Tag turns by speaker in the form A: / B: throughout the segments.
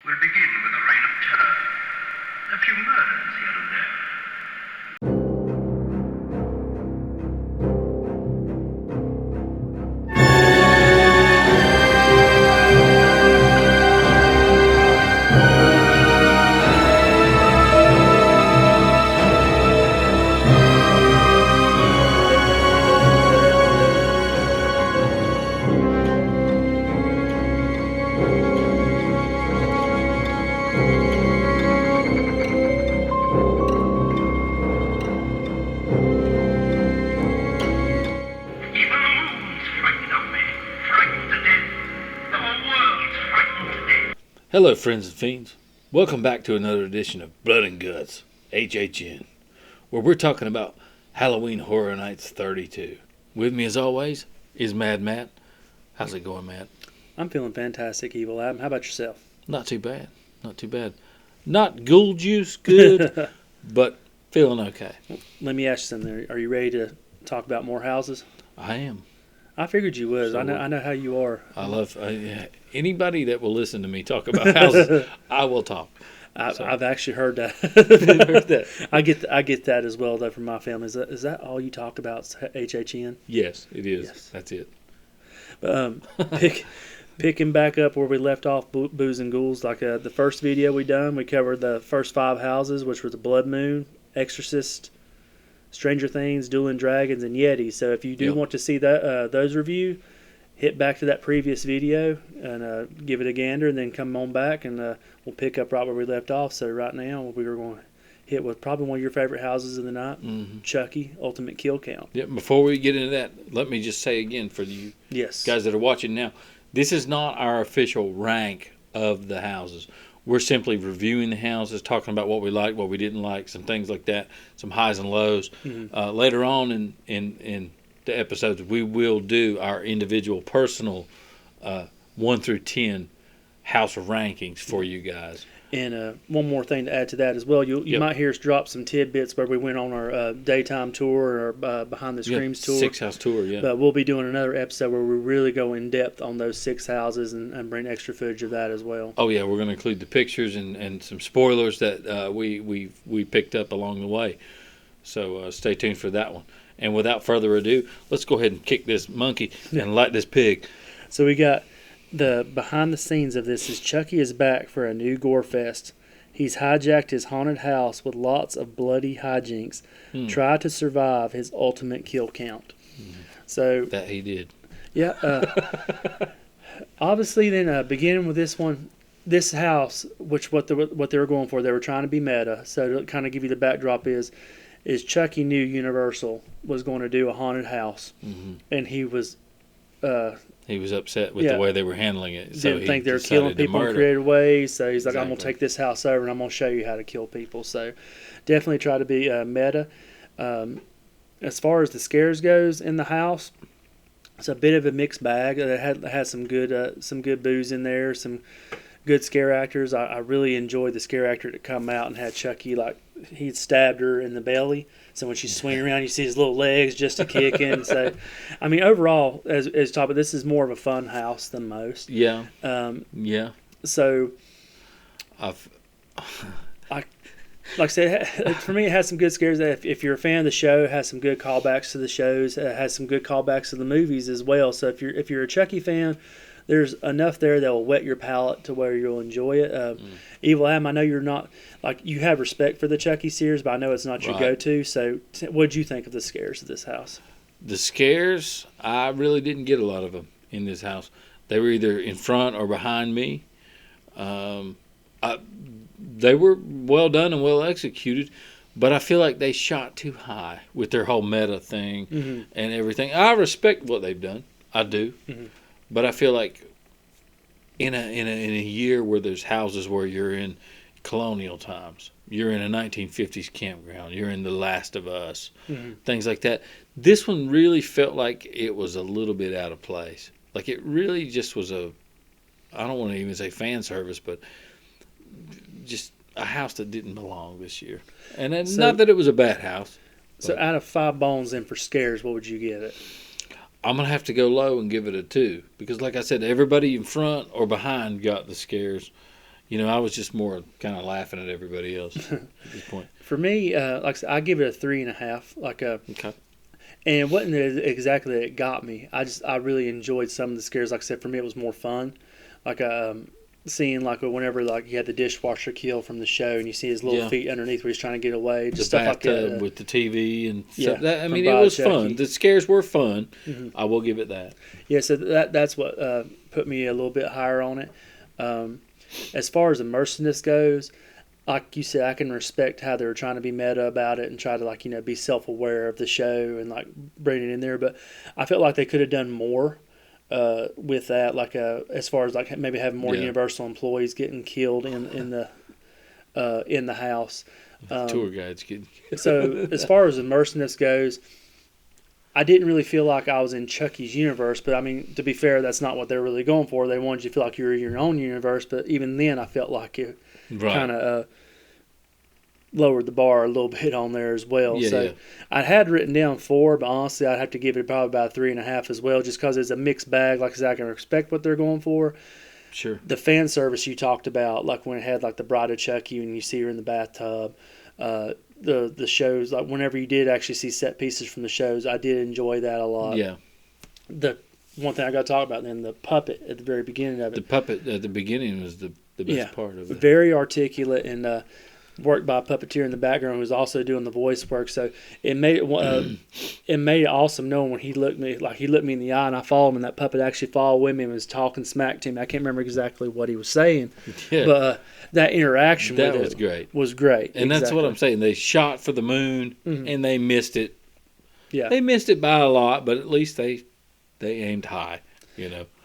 A: We'll begin with a reign of terror. A few murders here and there. Even the moon's frightened of me, frightened to death. The whole world's frightened to death.
B: Hello, friends and fiends. Welcome back to another edition of Blood and Guts, HHN, where we're talking about Halloween Horror Nights 32. With me, as always, is Mad Matt. How's it going, Matt?
C: I'm feeling fantastic, Evil Adam. How about yourself?
B: Not too bad. Not too bad. Not ghoul juice good, but feeling okay.
C: Let me ask you something. Are you ready to talk about more houses?
B: I am.
C: I figured you would.
B: So,
C: I know how you are.
B: I love anybody that will listen to me talk about houses. I will talk.
C: I've actually heard that. I get that as well, though, from my family. Is that all you talk about? HHN?
B: Yes, it is.
C: Yes.
B: That's it.
C: Picking back up where we left off, Booze and Ghouls. Like the first video we done, we covered the first 5 houses, which were the Blood Moon, Exorcist, Stranger Things, Dueling Dragons, and Yeti. So if you do want to see that those review, hit back to that previous video and give it a gander, and then come on back and we'll pick up right where we left off. So right now we were going to hit with probably one of your favorite houses of the night, Chucky, Ultimate Kill Count.
B: Yeah. Before we get into that, let me just say again for you guys that are watching now, this is not our official rank of the houses. We're simply reviewing the houses, talking about what we liked, what we didn't like, some things like that, some highs and lows. Later on in the episodes, we will do our individual personal 1 through 10 house rankings for you guys.
C: And one more thing to add to that as well. You might hear us drop some tidbits where we went on our daytime tour or behind the screams tour.
B: 6 house tour, yeah.
C: But we'll be doing another episode where we really go in depth on those 6 houses and bring extra footage of that as well.
B: Oh yeah, we're going to include the pictures and some spoilers that we picked up along the way. So stay tuned for that one. And without further ado, let's go ahead and kick this monkey and light this pig.
C: So we got the behind the scenes of this is Chucky is back for a new gore fest. He's hijacked his haunted house with lots of bloody hijinks. Try to survive his ultimate kill count. So
B: that he did.
C: Yeah. Obviously, then beginning with this one, this house, which what they were going for, they were trying to be meta. So to kind of give you the backdrop is Chucky knew Universal was going to do a haunted house, and he was.
B: He was upset with the way they were handling it.
C: Didn't think they were killing people in creative ways. So he's like, I'm going to take this house over and I'm going to show you how to kill people. So definitely try to be meta. As far as the scares goes in the house, it's a bit of a mixed bag. It had some good booze in there, some good scare actors. I really enjoyed the scare actor that come out and had Chucky, like he stabbed her in the belly. So when she's swinging around, you see his little legs just a kicking. So, I mean, overall, as topic, this is more of a fun house than most.
B: Yeah.
C: So, like I said, for me, it has some good scares. If you're a fan of the show, it has some good callbacks to the shows. It has some good callbacks to the movies as well. So if you're a Chucky fan, there's enough there that will whet your palate to where you'll enjoy it. Evil Adam, I know you're not, like, you have respect for the Chucky series, but I know it's not your go-to. So what did you think of the scares of this house?
B: The scares, I really didn't get a lot of them in this house. They were either in front or behind me. They were well done and well executed, but I feel like they shot too high with their whole meta thing and everything. I respect what they've done. I do. But I feel like in a year where there's houses where you're in colonial times, you're in a 1950s campground, you're in The Last of Us, things like that. This one really felt like it was a little bit out of place. Like it really just was I don't want to even say fan service, but just a house that didn't belong this year. And it's not that it was a bad house.
C: So out of 5 bones in for scares, what would you give it?
B: I'm going to have to go low and give it a 2. Because like I said, everybody in front or behind got the scares. I was just more kind of laughing at everybody else at this point.
C: For me, like I said, I give it a 3.5.
B: Okay.
C: And it wasn't exactly that it got me. I really enjoyed some of the scares. Like I said, for me it was more fun. Like seeing like whenever like you had the dishwasher kill from the show, and you see his little feet underneath where he's trying to get away. Just
B: the
C: stuff like that.
B: with the TV and
C: yeah,
B: stuff. I mean, it was fun. The scares were fun.
C: Mm-hmm.
B: I will give it that.
C: Yeah, so that's what put me a little bit higher on it. As far as immersiveness goes, like you said, I can respect how they were trying to be meta about it and try to be self-aware of the show and like bring it in there. But I felt like they could have done more with that, as far as like maybe having more Universal employees getting killed in the house.
B: Tour guides getting killed.
C: So as far as immersiveness goes, I didn't really feel like I was in Chucky's universe, but I mean, to be fair, that's not what they're really going for. They wanted you to feel like you were in your own universe, but even then I felt like it kind of lowered the bar a little bit on there as well. I had written down 4, but honestly I'd have to give it probably about 3.5 as well, just because it's a mixed bag. Like I said, I can respect what they're going for.
B: Sure.
C: The fan service you talked about, like when it had like the Bride of Chucky and you see her in the bathtub, the shows, like whenever you did actually see set pieces from the shows, I did enjoy that a lot.
B: Yeah.
C: The one thing I got to talk about then, the puppet at the very beginning of it.
B: The puppet at the beginning was the best part of it.
C: Very articulate and worked by a puppeteer in the background who was also doing the voice work. So it made it awesome knowing when he looked me in the eye and I followed him and that puppet actually followed with me and was talking smack to me. I can't remember exactly what he was saying, but that interaction was great.
B: And that's what I'm saying. They shot for the moon and they missed it.
C: Yeah,
B: they missed it by a lot, but at least they aimed high.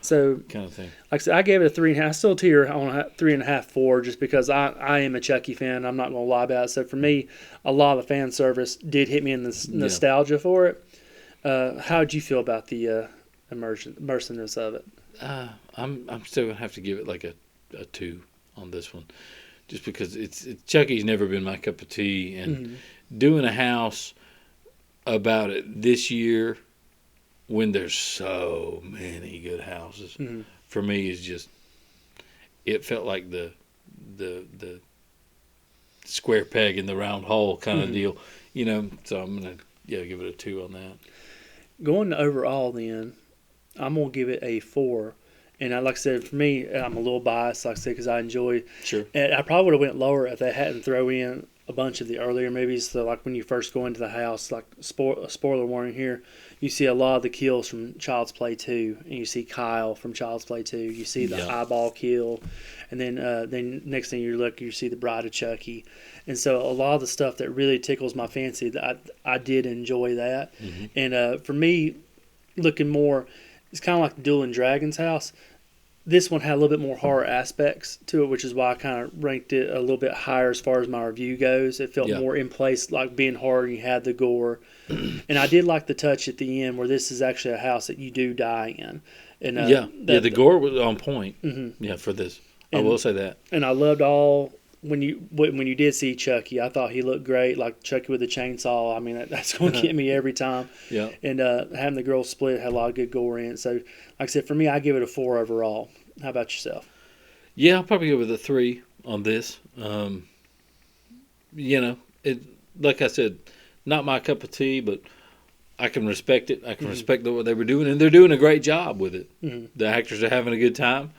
C: So
B: kind of thing.
C: Like I said, I gave it a 3.5. I still tier on a 3.5, 4, just because I am a Chucky fan. I'm not going to lie about it. So for me, a lot of the fan service did hit me in the nostalgia for it. How did you feel about the immersiveness of it?
B: I'm still going to have to give it like a 2 on this one, just because it's Chucky's never been my cup of tea, and doing a house about it this year, when there's so many good houses, for me is just, it felt like the square peg in the round hole kind of deal, So I'm gonna give it a 2 on that.
C: Going to overall, then I'm gonna give it a 4. And like I said, for me, I'm a little biased, like I said, because I enjoy.
B: Sure.
C: And I probably would have went lower if they hadn't thrown in a bunch of the earlier movies. So like when you first go into the house, like spoiler warning here, you see a lot of the kills from Child's Play 2, and you see Kyle from Child's Play 2. You see the eyeball kill, and then next thing you see the Bride of Chucky, and so a lot of the stuff that really tickles my fancy, I did enjoy that, and for me, looking more, it's kind of like the Duel and Dragons house. This one had a little bit more horror aspects to it, which is why I kind of ranked it a little bit higher as far as my review goes. It felt more in place, like being horror. You had the gore, and I did like the touch at the end where this is actually a house that you do die in. And
B: the gore was on point. Yeah, for this, I will say that. And
C: I loved all when you did see Chucky. I thought he looked great, like Chucky with a chainsaw. I mean, that's going to get me every time.
B: Yeah.
C: And having the girl split had a lot of good gore in it. So, like I said, for me, I give it a 4 overall. How about yourself?
B: Yeah, I'll probably go with a 3 on this. It, like I said, not my cup of tea, but I can respect it. I can respect what they were doing, and they're doing a great job with it. The actors are having a good time.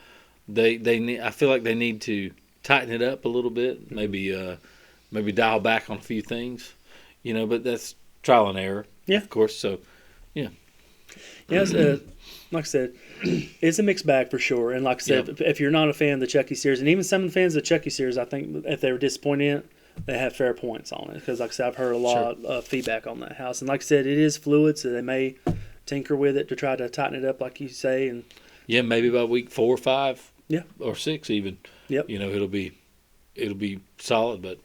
B: I feel like they need to tighten it up a little bit, maybe dial back on a few things, but that's trial and error, of course. So, yeah.
C: Yes, like I said, it's a mixed bag for sure. And like I said, if you're not a fan of the Chucky series, and even some of the fans of the Chucky series, I think if they were disappointed in it, they have fair points on it. Because like I said, I've heard a lot of feedback on that house. And like I said, it is fluid, so they may tinker with it to try to tighten it up, like you say. And
B: maybe by week 4 or 5, or 6 even.
C: Yep.
B: It'll be solid, but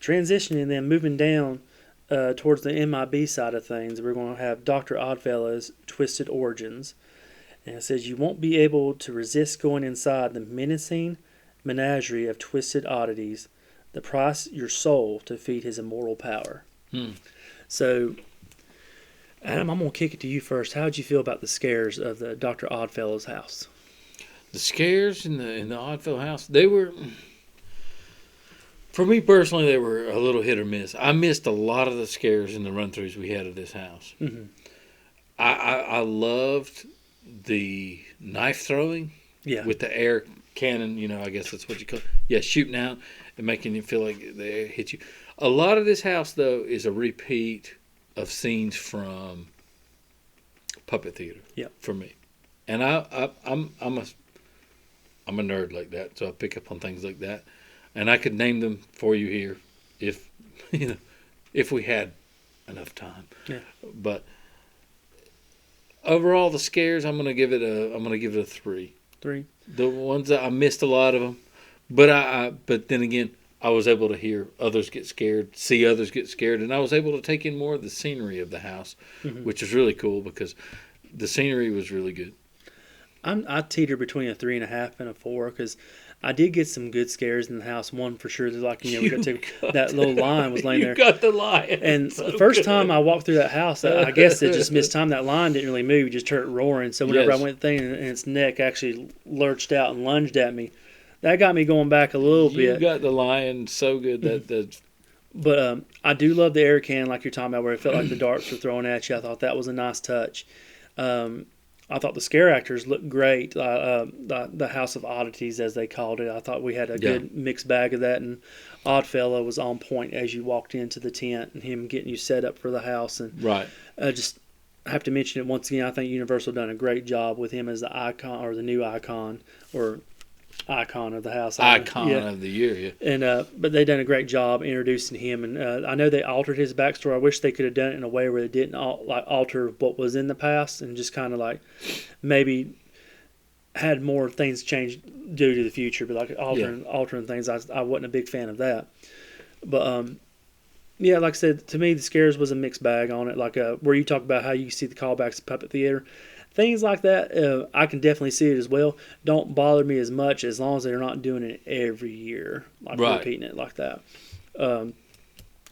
C: Transitioning then, moving down towards the MIB side of things, we're going to have Dr. Oddfellow's Twisted Origins. And it says, you won't be able to resist going inside the menacing menagerie of twisted oddities that price your soul to feed his immortal power. So, Adam, I'm going to kick it to you first. How did you feel about the scares of the Dr. Oddfellow's house?
B: The scares in the Oddfellow house, they were, for me personally, they were a little hit or miss. I missed a lot of the scares in the run-throughs we had of this house.
C: Mm-hmm.
B: I loved the knife throwing with the air cannon, I guess that's what you call it. Yeah, shooting out and making you feel like the air hit you. A lot of this house, though, is a repeat of scenes from Puppet Theater for me. And I'm a nerd like that, so I pick up on things like that. And I could name them for you here if if we had enough time.
C: Yeah.
B: But overall, the scares, I'm gonna give it a 3.
C: 3.
B: The ones that I missed a lot of them, but then again, I was able to hear others get scared, see others get scared, and I was able to take in more of the scenery of the house, which was really cool because the scenery was really good.
C: I teeter between a 3.5 and a 4 because I did get some good scares in the house. One for sure, like we got to that little lion was laying there.
B: You got the lion,
C: and the first time I walked through that house, I guess it just missed time. That lion didn't really move; it just heard it roaring. So whenever I went thing and its neck actually lurched out and lunged at me, that got me going back a little bit.
B: You got the lion so good that.
C: But I do love the air cannon, like you're talking about, where it felt like the darts were thrown at you. I thought that was a nice touch. I thought the scare actors looked great. The House of Oddities, as they called it, I thought we had a good mixed bag of that. And Oddfellow was on point as you walked into the tent and him getting you set up for the house. And just have to mention it once again. I think Universal done a great job with him as the icon or the new icon or icon of the house.
B: Icon of the year, yeah.
C: And but they done a great job introducing him, and I know they altered his backstory. I wish they could have done it in a way where they didn't alter what was in the past, and just kind of like maybe had more things changed due to the future, but like altering things. I wasn't a big fan of that, but like I said, to me the scares was a mixed bag on it. Like where you talk about how you see the callbacks to Puppet Theater. Things like that, I can definitely see it as well. Don't bother me as much as long as they're not doing it every year, like repeating it like that. But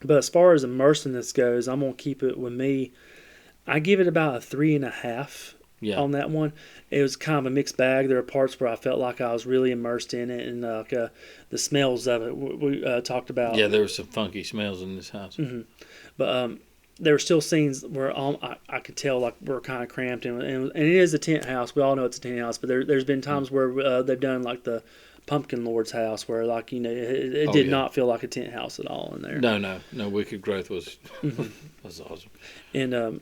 C: as far as immersiveness goes, I'm going to keep it with me. I give it about a 3.5 on that one. It was kind of a mixed bag. There are parts where I felt like I was really immersed in it, and the smells of it we talked about.
B: Yeah, there were some funky smells in this house.
C: Mm-hmm. But there were still scenes where I could tell like we're kind of cramped, and it is a tent house. We all know it's a tent house, but there's been times where they've done like the Pumpkin Lord's house where like it did not feel like a tent house at all in there.
B: No. Wicked Growth was was awesome.
C: And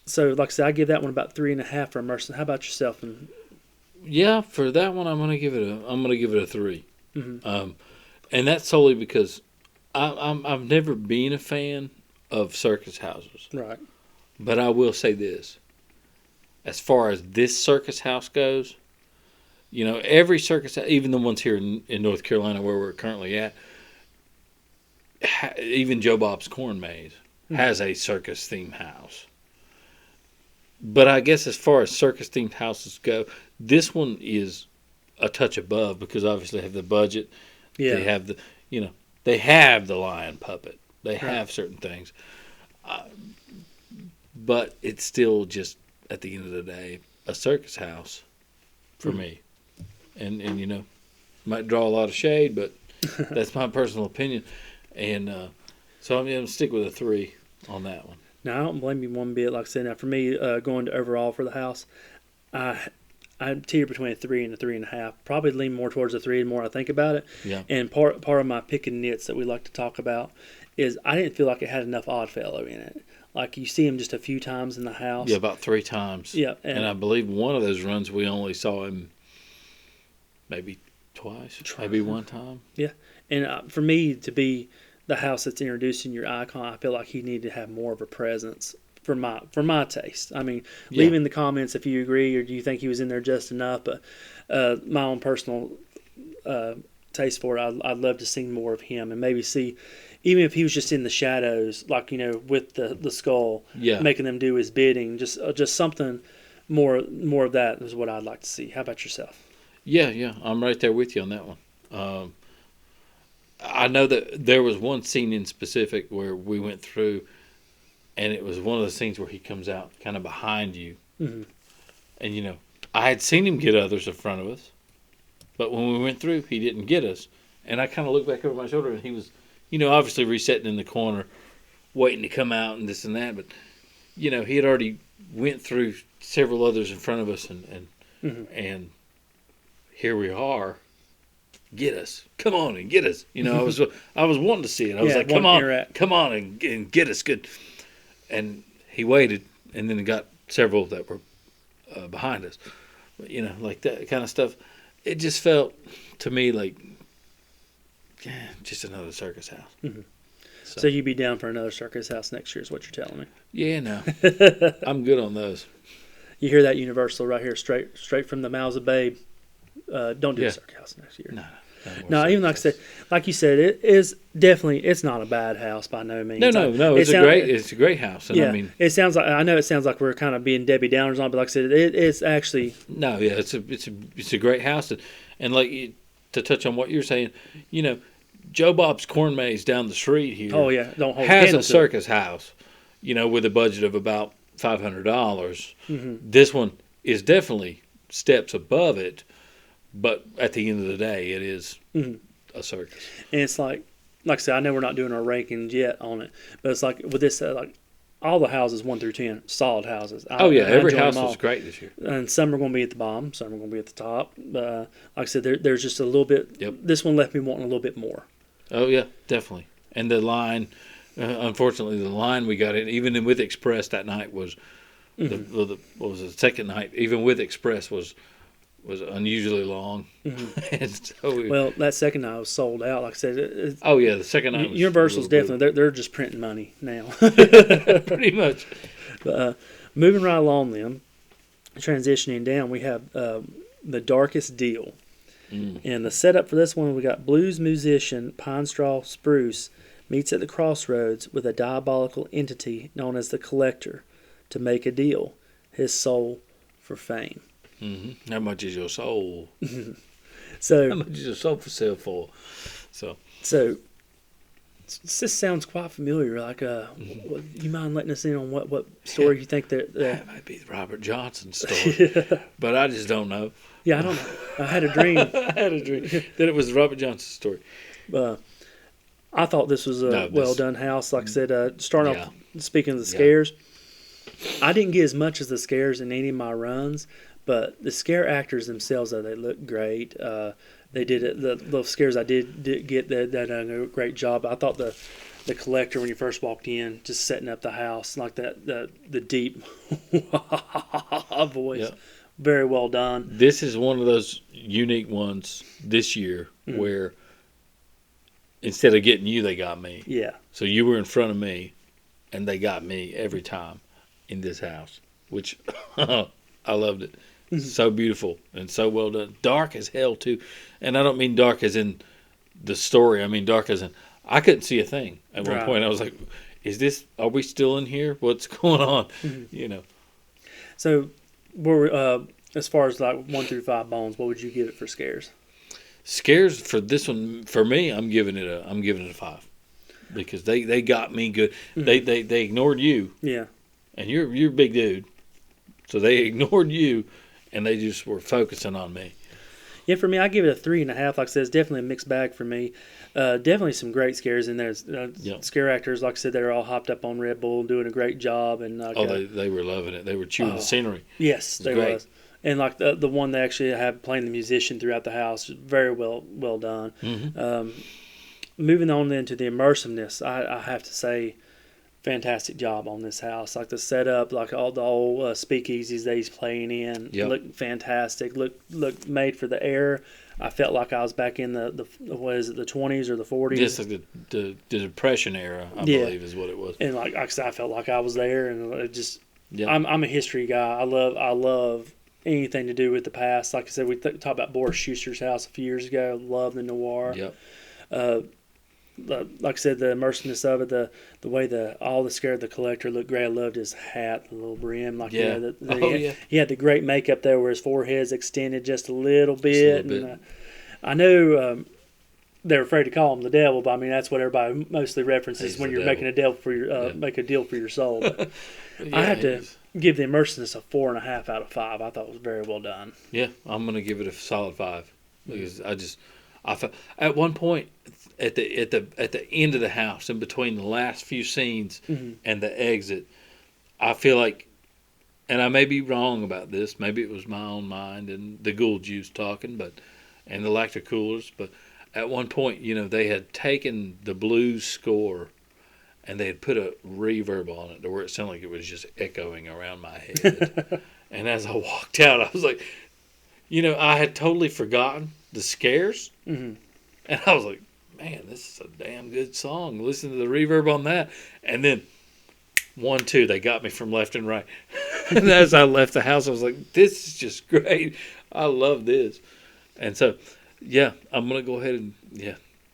C: so like I said, I give that one about 3.5 for immersion. How about yourself? And
B: yeah, for that one, I'm gonna give it a 3.
C: Mm-hmm.
B: And that's solely because I've never been a fan of circus houses.
C: Right.
B: But I will say this. As far as this circus house goes, every circus, even the ones here in North Carolina where we're currently at, even Joe Bob's Corn Maze has a circus themed house. But I guess as far as circus themed houses go, this one is a touch above because obviously they have the budget. Yeah. They have they have the lion puppet. They have certain things. But it's still just, at the end of the day, a circus house for me. And might draw a lot of shade, but that's my personal opinion. And so I'm going to stick with a 3 on that one.
C: Now, I don't blame you one bit. Like I said, now for me, going to overall for the house, I teeter between a 3 and a 3.5. Probably lean more towards a 3 the more I think about it. Yeah. And part of my pick and nits that we like to talk about is I didn't feel like it had enough Oddfellow in it. Like you see him just a few times in the house.
B: Yeah, about 3 times.
C: Yeah.
B: And I believe one of those runs we only saw him maybe twice, maybe one time.
C: Yeah. And for me to be the house that's introducing your icon, I feel like he needed to have more of a presence for my taste. I mean, leave in the comments if you agree or do you think he was in there just enough. But my own personal taste for it, I'd love to see more of him and maybe see, even if he was just in the shadows, like with the skull, making them do his bidding. Just something more of that is what I'd like to see. How about yourself?
B: Yeah, I'm right there with you on that one. I know that there was one scene in specific where we went through, and it was one of the scenes where he comes out kind of behind you, and I had seen him get others in front of us, but when we went through, he didn't get us. And I kind of looked back over my shoulder, and he was, obviously resetting in the corner, waiting to come out and this and that. But, he had already went through several others in front of us, and here we are. Get us, come on and get us. I was wanting to see it. I was like, come on and get us good. And he waited, and then got several that were behind us. But, like that kind of stuff. It just felt to me like, just another circus house.
C: Mm-hmm. So you'd be down for another circus house next year is what you're telling me.
B: Yeah, no. I'm good on those.
C: You hear that, Universal, right here, straight from the mouths of Babe. Don't do a circus house next year. No, even like you said, it's not a bad house by no means.
B: No. It's a great house. And
C: yeah, it sounds like we're kind of being Debbie Downers on it, but like I said, it's actually
B: it's a great house, and like to touch on what you're saying, Joe Bob's Corn Maze down the street here.
C: Oh yeah, don't hold
B: has a circus house, with a budget of about $500. Mm-hmm. This one is definitely steps above it. But at the end of the day, it is a circus.
C: And it's like I said, I know we're not doing our rankings yet on it, but it's like with this, all the houses 1 through 10, solid houses.
B: Every house was great this year.
C: And some are going to be at the bottom, some are going to be at the top. Like I said, there's just a little bit.
B: Yep.
C: This one left me wanting a little bit more.
B: Oh yeah, definitely. And the line, unfortunately, the line we got in, even with Express that night was, what was the second night? Even with Express was unusually long. Mm-hmm. And so
C: that second night was sold out. Like I said,
B: the second night was
C: Universal's definitely they're just printing money now.
B: Pretty much.
C: But, moving right along, then transitioning down, we have the Darkest Deal, and the setup for this one, we got blues musician Pine Straw Spruce meets at the crossroads with a diabolical entity known as the Collector to make a deal, his soul for fame.
B: Mm-hmm. How much is your soul?
C: So
B: how much is your soul for sale for? So
C: this sounds quite familiar. Like, you mind letting us in on what story you think that
B: might be the Robert Johnson story, but I just don't know.
C: Yeah, I don't know. I had a dream.
B: That it was the Robert Johnson story.
C: I thought this was a well done house. Like I said, starting off speaking of the scares, I didn't get as much as the scares in any of my runs. But the scare actors themselves, though, they look great. They did it. The scares I did get, they done a great job. I thought the Collector, when you first walked in, just setting up the house, like the deep voice, very well done.
B: This is one of those unique ones this year where instead of getting you, they got me.
C: Yeah.
B: So you were in front of me, and they got me every time in this house, which I loved it. So beautiful and so well done. Dark as hell too, and I don't mean dark as in the story. I mean dark as in I couldn't see a thing at one point. I was like, are we still in here? What's going on?
C: So as far as like 1 through 5 bones, what would you give it for scares?
B: Scares for this one, for me, I'm giving it a 5 because they got me good. They ignored you.
C: Yeah.
B: And you're a big dude. So they ignored you, and they just were focusing on me.
C: Yeah, for me, I give it a 3.5. Like I said, it's definitely a mixed bag for me. Definitely some great scares in there. Scare actors, like I said, they're all hopped up on Red Bull, doing a great job. And
B: they were loving it. They were chewing the scenery.
C: Yes, they was. And like the one they actually have playing the musician throughout the house, very well done. Mm-hmm. Moving on then to the immersiveness, I have to say, fantastic job on this house. Like the setup, like all the old speakeasies that he's playing in, look fantastic. Look made for the era. I felt like I was back in the what is it, the 20s or the 40s?
B: Just like the Depression era, I believe is what it was.
C: And like I said, I felt like I was there, and it just I'm a history guy. I love anything to do with the past. Like I said, we talked about Boris Schuster's house a few years ago. Love the noir.
B: Yep.
C: Like I said, the immersiveness of it, the way all the Scare of the Collector looked great. I loved his hat, the little brim. Like he had the great makeup there where his forehead's extended just a little bit. And, I know they're afraid to call him the devil, but I mean that's what everybody mostly references when you're making a deal for your make a deal for your soul. But I give the immersiveness a 4.5 out of 5. I thought it was very well done.
B: Yeah, I'm gonna give it a solid 5 because I felt at one point at the end of the house, in between the last few scenes and the exit, I feel like, and I may be wrong about this, maybe it was my own mind and the ghoul juice talking, and the lactic coolers, but at one point, they had taken the blues score and they had put a reverb on it to where it sounded like it was just echoing around my head. And as I walked out, I was like, I had totally forgotten the scares. And I was like, man, this is a damn good song. Listen to the reverb on that. And then 1, 2, they got me from left and right. And as I left the house, I was like, this is just great. I love this. And so, yeah, I'm going to go ahead and,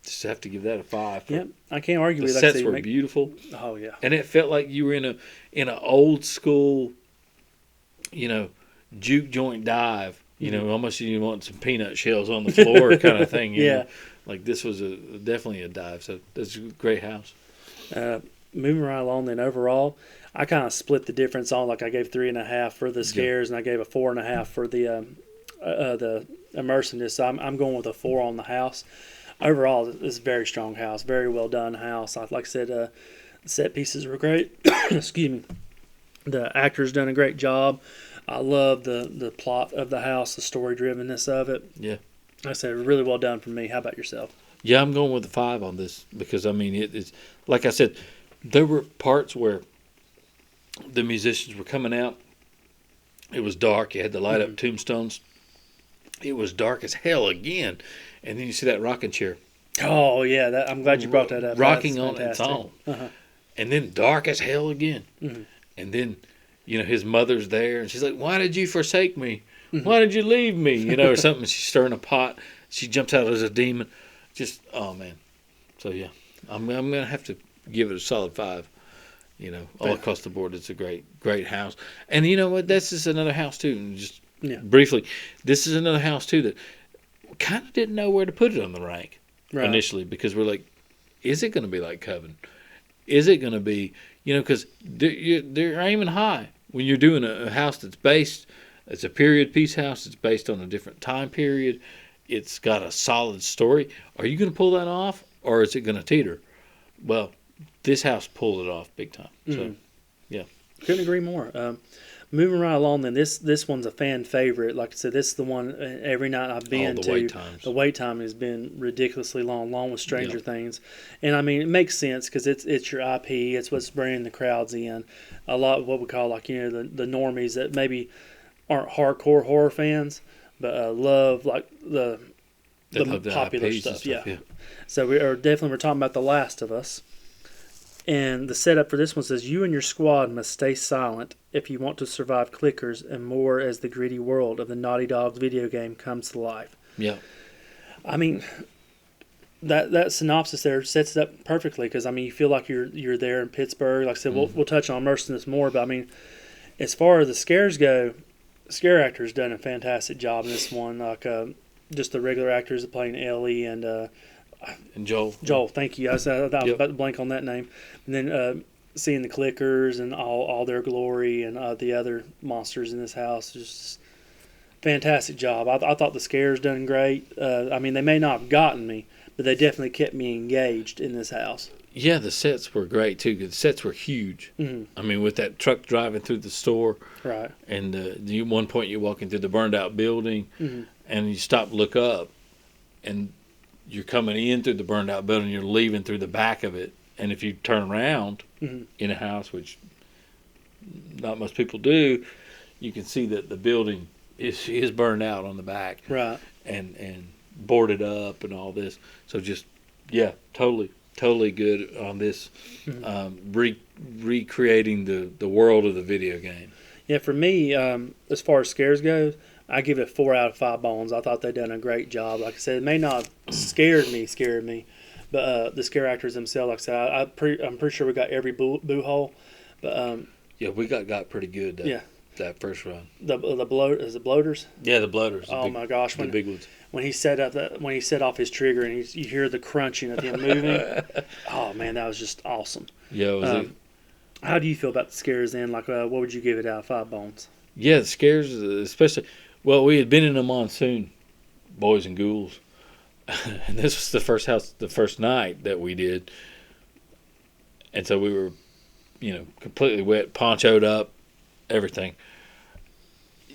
B: just have to give that a 5.
C: Yep, I can't argue with
B: that. The sets were beautiful.
C: Oh, yeah.
B: And it felt like you were in an old school, juke joint dive. Almost you want some peanut shells on the floor kind of thing. You know? Like this was definitely a dive. So that's a great house.
C: Moving right along, then overall, I kind of split the difference on. Like I gave 3.5 for the scares, and I gave a 4.5 for the immersiveness. So I'm going with a 4 on the house. Overall, it's a very strong house, very well done house. Like I said, the set pieces were great. Excuse me. The actors done a great job. I love the plot of the house, the story drivenness of it.
B: Yeah.
C: Like I said, really well done for me. How about yourself?
B: Yeah, I'm going with a 5 on this because it's like I said, there were parts where the musicians were coming out. It was dark. You had to light up tombstones. It was dark as hell again. And then you see that rocking chair.
C: Oh, yeah. I'm glad you brought that up.
B: Rocking on its own. And then dark as hell again. And then, his mother's there. And she's like, why did you forsake me? Why did you leave me? Or something. She's stirring a pot. She jumps out as a demon. Just, oh, man. So, yeah. I'm going to have to give it a solid 5. All across the board. It's a great house. And you know what? This is another house, too. And just briefly, this is another house, too, that kind of didn't know where to put it on the rank initially because we're like, is it going to be like Coven? Is it going to be, because they're aiming high when you're doing a house that's based, it's a period piece house, it's based on a different time period, it's got a solid story. Are you going to pull that off or is it going to teeter? Well, this house pulled it off big time. So, yeah.
C: Couldn't agree more. Moving right along, then this one's a fan favorite. Like I said, this is the one every night I've been to.
B: Wait times.
C: The wait time has been ridiculously long, along with Stranger Things, and I mean it makes sense because it's your IP. It's what's bringing the crowds in. A lot of what we call the normies that maybe aren't hardcore horror fans, but love like the popular stuff. Yeah. So we're talking about The Last of Us. And the setup for this one says, you and your squad must stay silent if you want to survive clickers and more as the gritty world of the Naughty Dog's video game comes to life.
B: Yeah.
C: I mean, that synopsis there sets it up perfectly because, I mean, you feel like you're there in Pittsburgh. Like I said, we'll touch on immersiveness more, but, I mean, as far as the scares go, scare actors done a fantastic job in this one. Like just the regular actors that playing Ellie and
B: Joel.
C: Joel, thank you. I was about to blank on that name. And then seeing the clickers and all their glory and the other monsters in this house, just fantastic job. I thought the scares done great. I mean, they may not have gotten me, but they definitely kept me engaged in this house.
B: Yeah, the sets were great too. The sets were huge. I mean, with that truck driving through the store,
C: right?
B: And one point you're walking through the burned out building, and you stop, look up, and you're coming in through the burned out building, you're leaving through the back of it. And if you turn around in a house, which not most people do, you can see that the building is burned out on the back.
C: Right.
B: And boarded up and all this. So just, totally good on this, recreating the world of the video game.
C: Yeah, for me, as far as scares go, I give it 4 out of 5 bones. I thought they done a great job. Like I said, it may not have scared me, but the scare actors themselves, like I said, I'm pretty sure we got every boo hole. But
B: we got pretty good. That first run.
C: The bloaters?
B: Yeah, the bloaters.
C: Oh my gosh,
B: the big ones.
C: When he set off his trigger and you hear the crunching of him moving. Oh man, that was just awesome.
B: Yeah,
C: How do you feel about the scares then? Like, what would you give it out of 5 bones?
B: Yeah, the scares, especially. Well, we had been in a monsoon, boys and ghouls, and this was the first night that we did, and so we were, completely wet, ponchoed up, everything.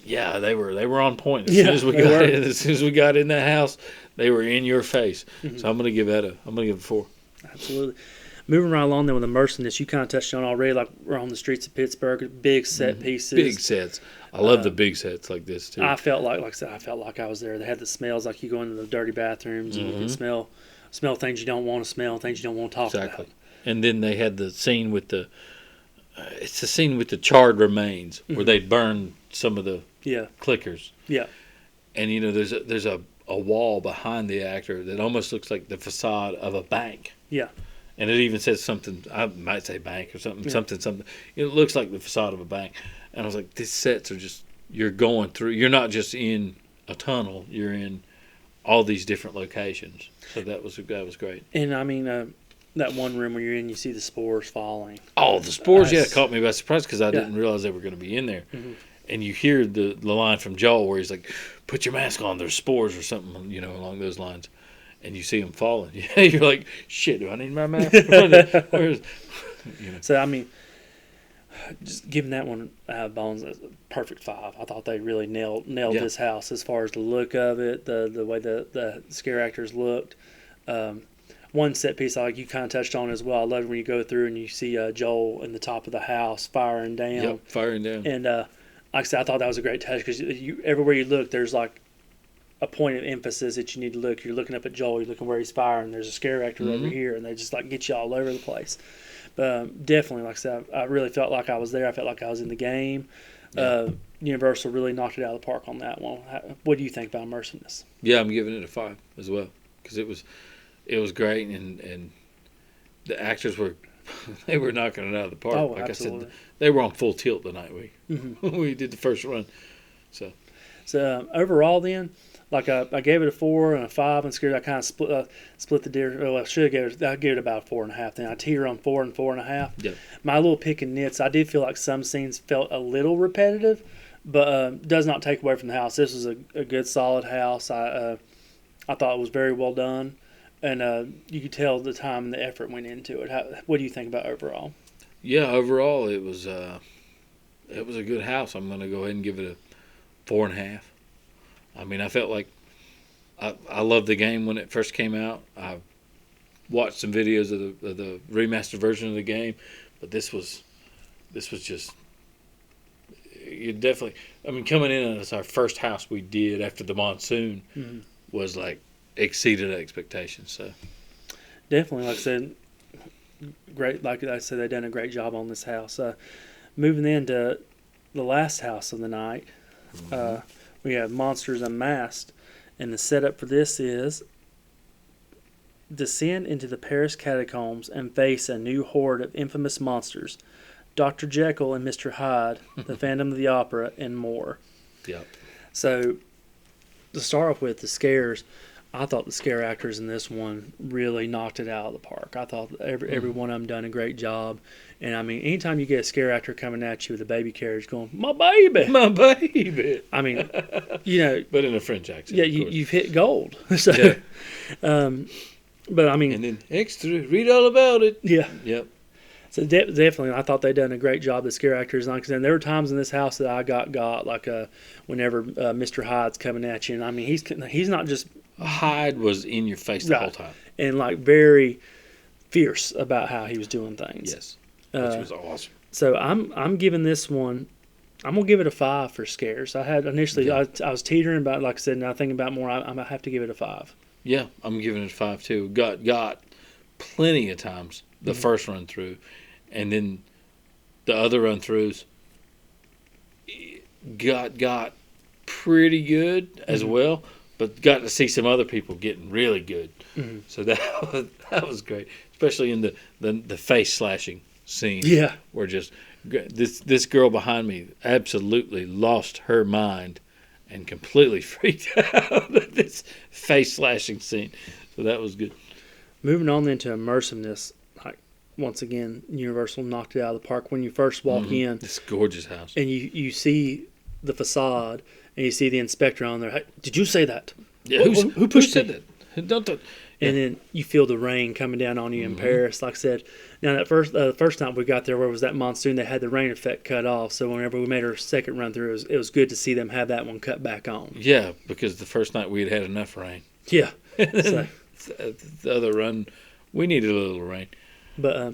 B: Yeah, they were on point. As soon as we got in that house, they were in your face. Mm-hmm. So I'm gonna give it a 4.
C: Absolutely. Moving right along then with immersiveness, you kind of touched on already. Like we're on the streets of Pittsburgh, big set pieces,
B: big sets. I love the big sets like this too.
C: I felt like I said, I felt like I was there. They had the smells, like you go into the dirty bathrooms and you can smell things you don't want to smell, things you don't want to talk about.
B: And then they had the scene with the charred remains where they burned some of the clickers.
C: Yeah.
B: And there's a wall behind the actor that almost looks like the facade of a bank.
C: Yeah.
B: And it even says something, I might say bank or something, something. It looks like the facade of a bank. And I was like, these sets are just, you're going through, you're not just in a tunnel, you're in all these different locations. So that was great.
C: And I mean, that one room where you're in, you see the spores falling.
B: Oh, the spores, caught me by surprise because I didn't realize they were going to be in there. Mm-hmm. And you hear the line from Joel where he's like, put your mask on, there's spores or something, along those lines. And you see them falling. Yeah, you're like, shit, do I need my mask?
C: So, I mean, just giving that one bones a perfect 5. I thought they really nailed this house as far as the look of it, the way the scare actors looked. One set piece like you kind of touched on as well. I love when you go through and you see Joel in the top of the house firing down.
B: Yep, firing down.
C: And like I said, I thought that was a great touch because everywhere you look, there's like a point of emphasis that you need to look. You're looking up at Joel, you're looking where he's firing. There's a scare actor over here, and they just like get you all over the place. But definitely, like I said, I really felt like I was there. I felt like I was in the game. Yeah. Universal really knocked it out of the park on that one. What do you think about immersiveness?
B: Yeah, I'm giving it a 5 as well because it was great, and the actors were they were knocking it out of the park.
C: Oh,
B: like
C: absolutely.
B: I said, they were on full tilt the night we did the first run. So
C: overall, then, like I gave it a 4 and a 5, and scared I kind of split the deer. Well, I should have I gave it about 4.5. Then I teeter on 4 and 4.5.
B: Yeah.
C: My little pick and nits. I did feel like some scenes felt a little repetitive, but does not take away from the house. This was a good, solid house. I thought it was very well done, and you could tell the time and the effort went into it. What do you think about overall?
B: Yeah, overall it was a good house. I'm going to go ahead and give it a 4.5. I mean, I felt like I loved the game when it first came out. I watched some videos of the remastered version of the game, but this was just you definitely. I mean, coming in as our first house we did after the monsoon was like exceeded expectations. So
C: definitely, like I said, great. Like I said, they've done a great job on this house. Moving into the last house of the night. We have Monsters Unmasked, and the setup for this is descend into the Paris catacombs and face a new horde of infamous monsters, Dr. Jekyll and Mr. Hyde, the Phantom of the Opera, and more.
B: Yep.
C: So, to start off with the scares, I thought the scare actors in this one really knocked it out of the park. I thought every one of them done a great job. And, I mean, anytime you get a scare actor coming at you with a baby carriage going, my baby!
B: My baby!
C: I mean,
B: But in a French accent.
C: Yeah, you've hit gold. So,
B: yeah.
C: But, I mean.
B: And then extra, read all about it.
C: Yeah.
B: Yep.
C: So definitely, I thought they done a great job. The scare actors, like I said, there were times in this house that I got like whenever Mr. Hyde's coming at you, and I mean he's not just
B: Hyde was in your face the whole time,
C: and like very fierce about how he was doing things.
B: Yes, which was awesome.
C: So I'm giving this one. I'm gonna give it a 5 for scares. I had initially I was teetering about, like I said, now thinking about more. I'm gonna have to give it a 5.
B: Yeah, I'm giving it a 5 too. Got plenty of times the first run through. And then the other run-throughs got pretty good as well, but got to see some other people getting really good. So that was great, especially in the face slashing scene.
C: Yeah,
B: where just this girl behind me absolutely lost her mind and completely freaked out at this face slashing scene. So that was good.
C: Moving on then to immersiveness. once again, Universal knocked it out of the park. When you first walk in,
B: this gorgeous house,
C: and you see the facade, and you see the inspector on there. Hey, did you say that?
B: Yeah, who pushed it? Don't.
C: And then you feel the rain coming down on you in Paris. Like I said, now that first time we got there, where was that monsoon? They had the rain effect cut off. So whenever we made our second run through, it was good to see them have that one cut back on.
B: Yeah, because the first night we had enough rain.
C: Yeah. So,
B: the other run, we needed a little rain.
C: But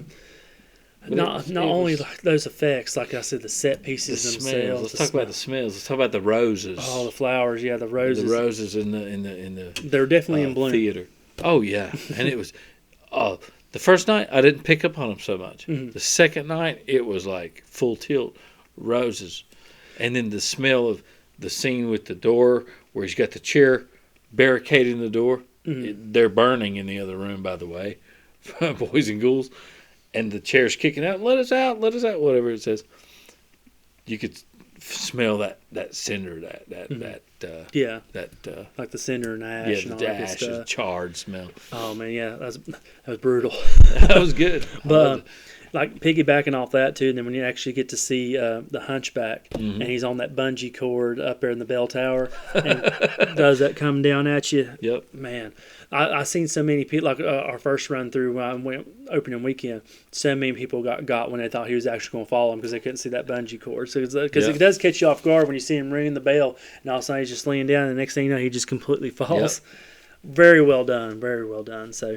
C: not only like those effects, like I said, the set pieces
B: the
C: themselves.
B: Smells. Let's talk about the smells. Let's talk about the roses.
C: Oh, the flowers. Yeah, the roses.
B: The roses in the.
C: They're definitely in bloom.
B: Theater. Oh yeah, and it was. Oh, the first night I didn't pick up on them so much. The second night it was like full tilt roses, and then the smell of the scene with the door where he's got the chair barricading the door. They're burning in the other room, by the way, boys and ghouls, and the chair's kicking out. Let us out! Let us out! Whatever it says. You could smell that cinder, that
C: like the cinder and ash and all that
B: ash
C: stuff.
B: and charred smell.
C: Oh man, yeah, that was brutal.
B: That was good.
C: But like piggybacking off that too, and then when you actually get to see the Hunchback, and he's on that bungee cord up there in the bell tower, and does that come down at you?
B: Yep.
C: Man, I seen so many people, like our first run through opening weekend, so many people got when they thought he was actually going to fall him because they couldn't see that bungee cord. So because it does catch you off guard when you see him ringing the bell, and all of a sudden he's just laying down, and the next thing you know, he just completely falls. Yep. Very well done. Very well done. So.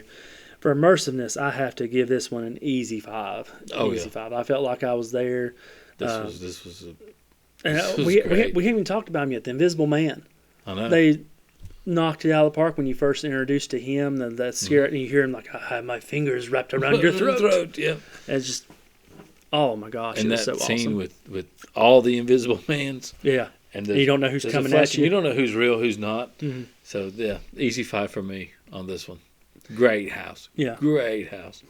C: For immersiveness, I have to give this one an easy 5. Easy 5. I felt like I was there.
B: This was
C: we haven't even talked about him yet. The Invisible Man.
B: I know.
C: They knocked it out of the park when you first introduced to him. That scare, and you hear him like, "I have my fingers wrapped around your throat."
B: Yeah.
C: And it's just, oh my gosh,
B: and
C: it was
B: that
C: so
B: scene
C: awesome.
B: with all the Invisible Mans.
C: Yeah. And you don't know who's coming at you.
B: You don't know who's real, who's not. So yeah, easy 5 for me on this one. Great house.
C: Yeah.
B: Great house.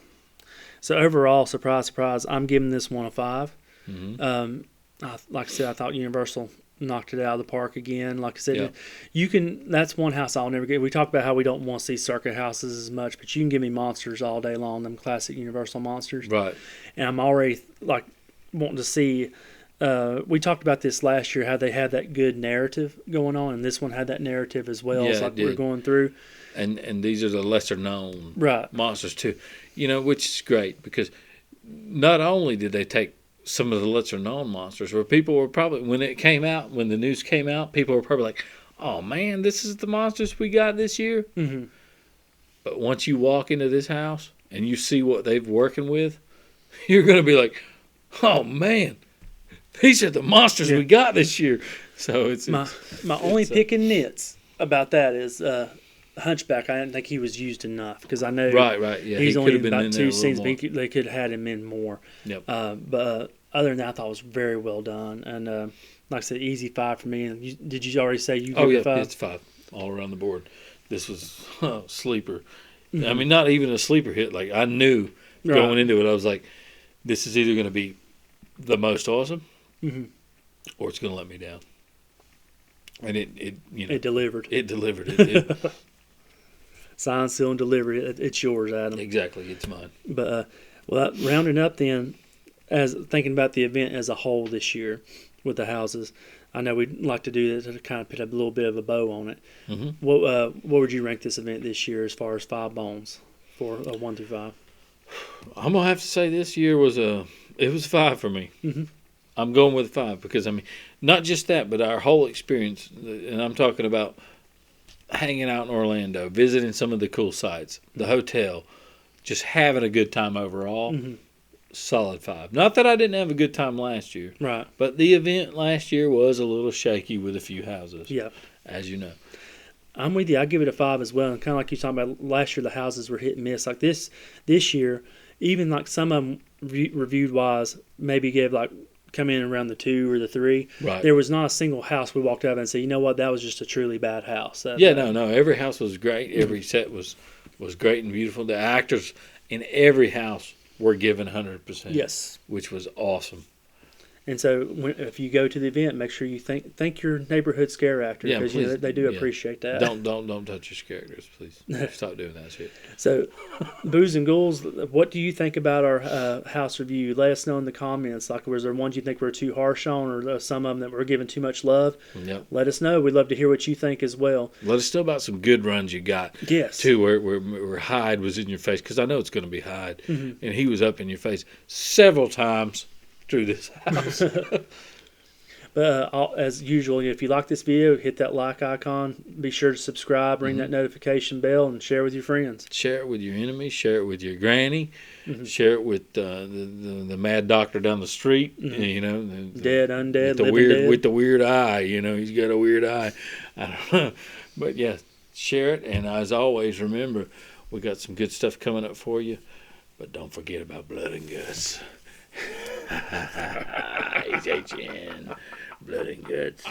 C: So overall, surprise, surprise, I'm giving this one a 5. Like I said, I thought Universal knocked it out of the park again. Like I said, that's one house I'll never get. We talked about how we don't want to see circuit houses as much, but you can give me monsters all day long, them classic Universal monsters.
B: Right.
C: And I'm already like wanting to see. We talked about this last year, how they had that good narrative going on, and this one had that narrative as well.
B: Yeah,
C: as like we're going through.
B: And these are the lesser known monsters too, which is great because not only did they take some of the lesser known monsters, where people were probably when the news came out, people were probably like, "Oh man, this is the monsters we got this year." But once you walk into this house and you see what they've working with, you're gonna be like, "Oh man, these are the monsters we got this year." So it's
C: my only pick and nits about that is. Hunchback, I didn't think he was used enough because I know
B: yeah,
C: he's only in about
B: in
C: 2 scenes, but they could have had him in more.
B: Yep.
C: But other than that, I thought it was very well done, and like I said, easy 5 for me. And did you already say you give it 5?
B: It's 5 all around the board. This was sleeper. I mean, not even a sleeper hit. Like I knew going into it, I was like, this is either going to be the most awesome, or it's going to let me down. And it
C: delivered.
B: It delivered. It
C: Signed, sealed, and delivered. It's yours, Adam.
B: Exactly, it's mine.
C: But rounding up then, as thinking about the event as a whole this year with the houses, I know we'd like to do that to kind of put a little bit of a bow on it. What would you rank this event this year as far as 5 bones for a 1 through 5?
B: I'm gonna have to say this year was 5 for me. I'm going with 5 because I mean, not just that, but our whole experience, and I'm talking about hanging out in Orlando, visiting some of the cool sites, the hotel, just having a good time overall. Solid 5. Not that I didn't have a good time last year,
C: right?
B: But the event last year was a little shaky with a few houses.
C: Yeah,
B: as you know.
C: I'm with you. I give it a 5 as well. And kind of like you talking about last year, the houses were hit and miss. Like this year, even like some of them reviewed wise, maybe gave like. Come in around the 2 or the 3.
B: Right.
C: There was not a single house we walked out of and said, you know what, that was just a truly bad house.
B: No. Every house was great. Every set was great and beautiful. The actors in every house were given 100%.
C: Yes.
B: Which was awesome.
C: And so, if you go to the event, make sure you thank your neighborhood scare actor, because they do appreciate that.
B: Don't touch your scare actors, please. Stop doing that shit.
C: So, Booze and Ghouls, what do you think about our house review? Let us know in the comments. Like, was there ones you think we're too harsh on, or some of them that we're giving too much love?
B: Yep.
C: Let us know. We'd love to hear what you think as well.
B: Let us know about some good runs you got.
C: Yes.
B: Too, where Hyde was in your face, because I know it's going to be Hyde, and he was up in your face several times through this house.
C: But as usual, if you like this video, hit that like icon. Be sure to subscribe, ring that notification bell, and share with your friends.
B: Share it with your enemies. Share it with your granny. Share it with the mad doctor down the street. You know,
C: dead, undead,
B: with the weird eye. You know, he's got a weird eye. I don't know, but yeah, share it. And as always, remember, we got some good stuff coming up for you. But don't forget about blood and guts. He's HN. Blood and guts.